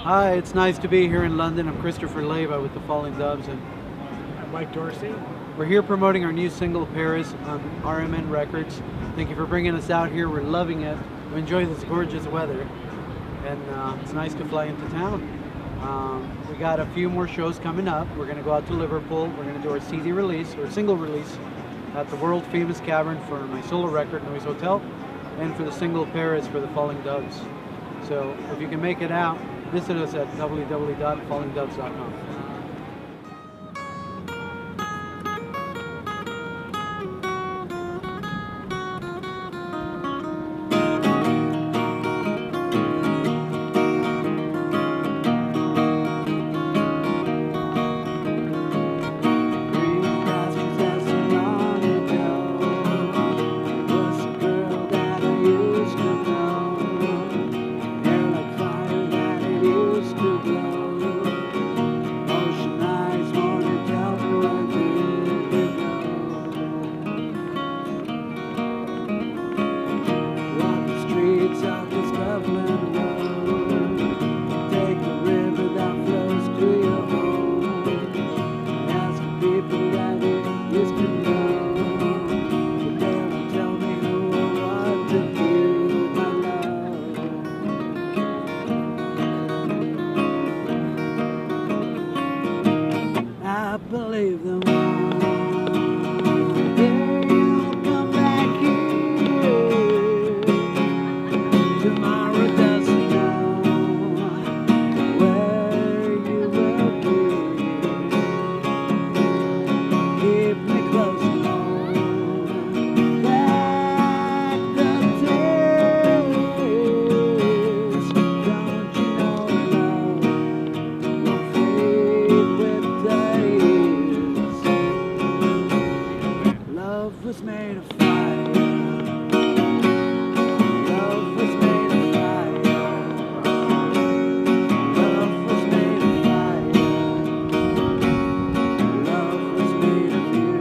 Hi, it's nice to be here in London. I'm Christopher Leva with the Falling Doves, and I'm Mike Dorsey. we're here promoting our new single, Paris, on RMN Records. Thank you for bringing us out here. We're loving it. We enjoy this gorgeous weather, and it's nice to fly into town. We got a few more shows coming up. We're going to go out to Liverpool. We're going to do our CD release, or single release, at the world famous Cavern for my solo record, Noise Hotel, and for the single Paris for the Falling Doves. So if you can make it out, visit us at www.fallingdoves.com. I believe them one day you'll come back here. Tomorrow doesn't know where you will be. Keep me close and hold back the tears. Don't you know love will fade with days? Love was made of fire. Love was made of fire. Love was made of fire. Love was made of you.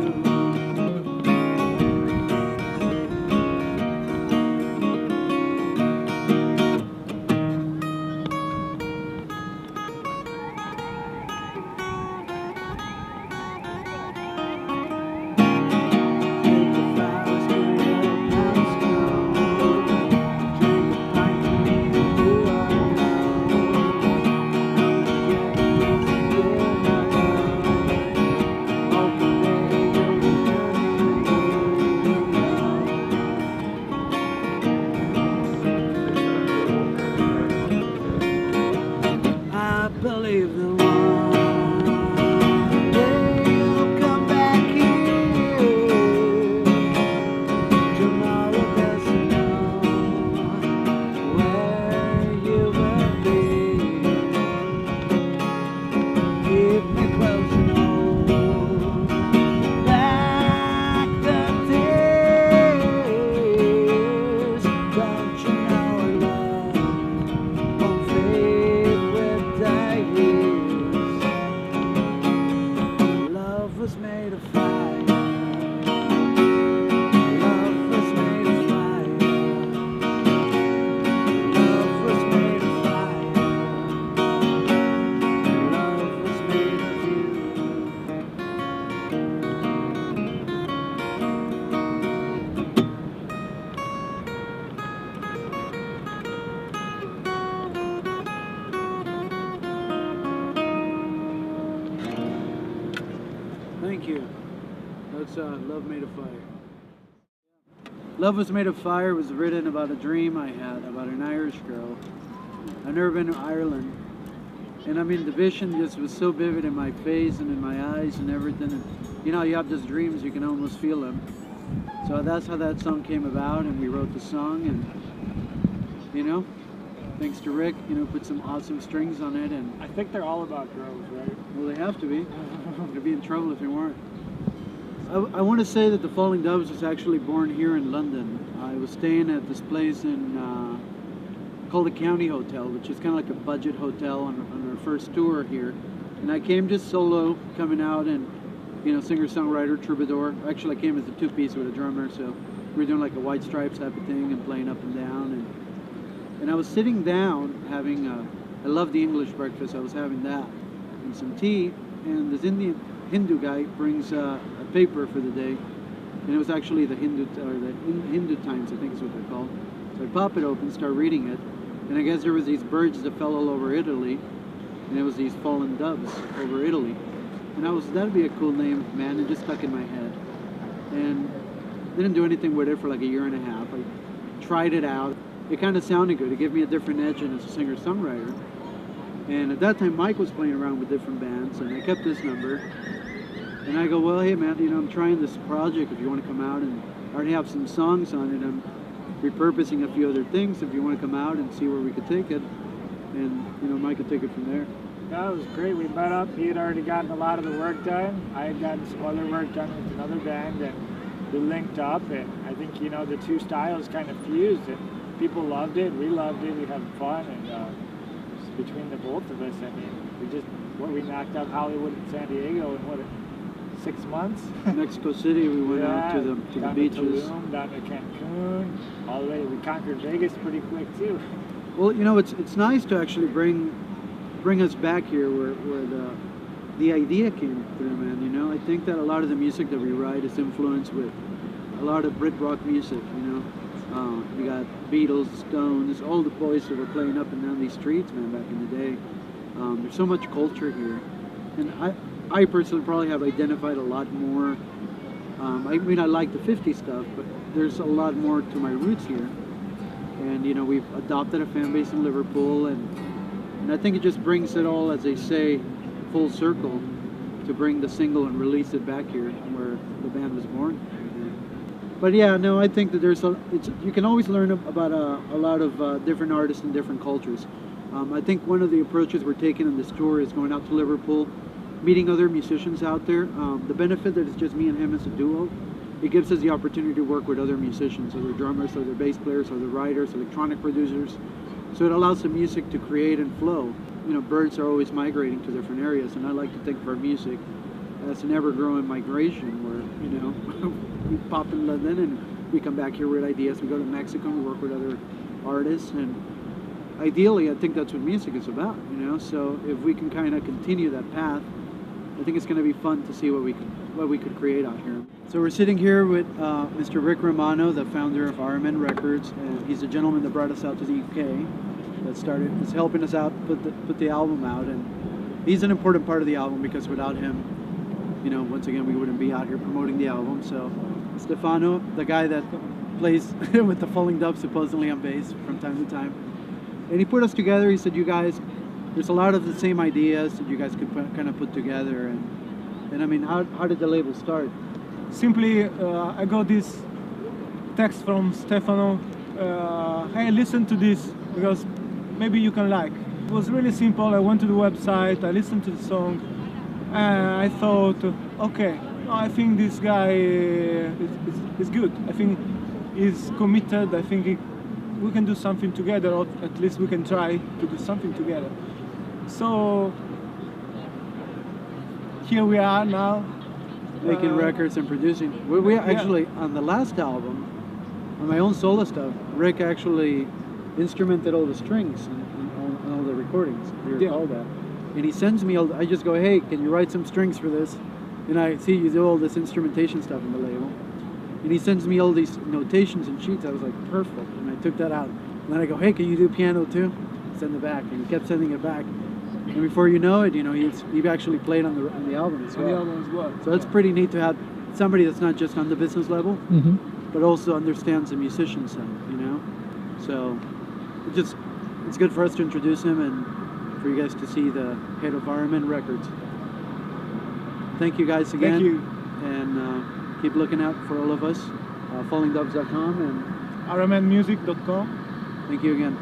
I believe the one day you'll come back here. Tomorrow doesn't know where you will be. Keep me close and hold back the tears. Don't you know our love won't fade with the years? Love was made of fire. Love was made of fire. Love was made of fire. Love was made of you. Thank you. That's Love Made of Fire. Love Was Made of Fire was written about a dream I had about an Irish girl. I've never been to Ireland. And I mean, the vision just was so vivid in my face and in my eyes and everything. And, you know, you have these dreams, you can almost feel them. So that's how that song came about, and we wrote the song, and, you know, thanks to Rick, you know, put some awesome strings on it. And I think they're all about girls, right? well, they have to be. They'd be in trouble if they weren't. I want to say that the Falling Doves was actually born here in London. I was staying at this place in called the County Hotel, which is kind of like a budget hotel on our first tour here. And I came just solo, coming out, and you know, singer-songwriter, troubadour. Actually, I came as a two-piece with a drummer, so we were doing like a White Stripes type of thing and playing up and down. And I was sitting down having I love the English breakfast. I was having that and some tea, and this Hindu guy brings a paper for the day, and it was actually the Hindu Times, I think is what they're called. So I pop it open, start reading it, and I guess there was these birds that fell all over Italy, and it was these fallen doves over Italy. And that'd be a cool name, man. It just stuck in my head. And didn't do anything with it for like a year and a half. I tried it out. It kind of sounded good. It gave me a different edge as a singer-songwriter. And at that time, Mike was playing around with different bands, and I kept his number. And I go, well, hey, man, I'm trying this project. If you want to come out, and I already have some songs on it. I'm repurposing a few other things. If you want to come out and see where we could take it, and Mike could take it from there. That was great. We met up. He had already gotten a lot of the work done. I had gotten some other work done with another band, and we linked up. And I think the two styles kind of fused, and people loved it. We loved it. We had fun, and between the both of us, I mean, we knocked out Hollywood and San Diego in 6 months. Mexico City, we went out to the beaches. Tulum, down to Cancun, all the way. We conquered Vegas pretty quick too. Well, it's nice to actually bring us back here where the idea came through, man. I think that a lot of the music that we write is influenced with a lot of Brit rock music. We got Beatles, Stones, all the boys that were playing up and down these streets, man, back in the day. There's so much culture here, and I personally probably have identified a lot more. I mean, I like the 50s stuff, but there's a lot more to my roots here. And we've adopted a fan base in Liverpool, and I think it just brings it all, as they say, full circle to bring the single and release it back here where the band was born. But yeah, no, I think that you can always learn about a lot of different artists and different cultures. I think one of the approaches we're taking in this tour is going out to Liverpool, meeting other musicians out there. The benefit that it's just me and him as a duo, it gives us the opportunity to work with other musicians, other drummers, other bass players, other writers, electronic producers. So it allows the music to create and flow. Birds are always migrating to different areas, and I like to think of our music as an ever-growing migration where, we pop in London and we come back here with ideas. We go to Mexico and we work with other artists, and ideally, I think that's what music is about, So if we can kind of continue that path, I think it's going to be fun to see what we could create out here. So we're sitting here with Mr. Rick Romano, the founder of RMN Records, and he's the gentleman that brought us out to the UK. Is helping us out put the album out, and he's an important part of the album because without him, once again, we wouldn't be out here promoting the album. So Stefano, the guy that plays with the Falling Doves supposedly on bass from time to time, and he put us together. He said, you guys, there's a lot of the same ideas that you guys could kind of put together, and I mean, how did the label start? Simply, I got this text from Stefano, hey, listen to this, because maybe you can like. It was really simple. I went to the website, I listened to the song, and I thought, okay, I think this guy is good. I think he's committed. I think we can do something together, or at least we can try to do something together. So here we are now. Making records and producing. We actually, on the last album, on my own solo stuff, Rick actually instrumented all the strings on all the recordings. You recall that? And he sends me I just go, hey, can you write some strings for this? And I see you do all this instrumentation stuff in the label. And he sends me all these notations and sheets. I was like, perfect. And I took that out. And then I go, hey, can you do piano too? Send it back. And he kept sending it back. And before you know it, you've actually played on the album as well. On the album as well. So it's pretty neat to have somebody that's not just on the business level, but also understands the musician side, So it's good for us to introduce him and for you guys to see the head of RMN Records. Thank you guys again. Thank you. And keep looking out for all of us. Fallingdoves.com and rmnmusic.com. Thank you again.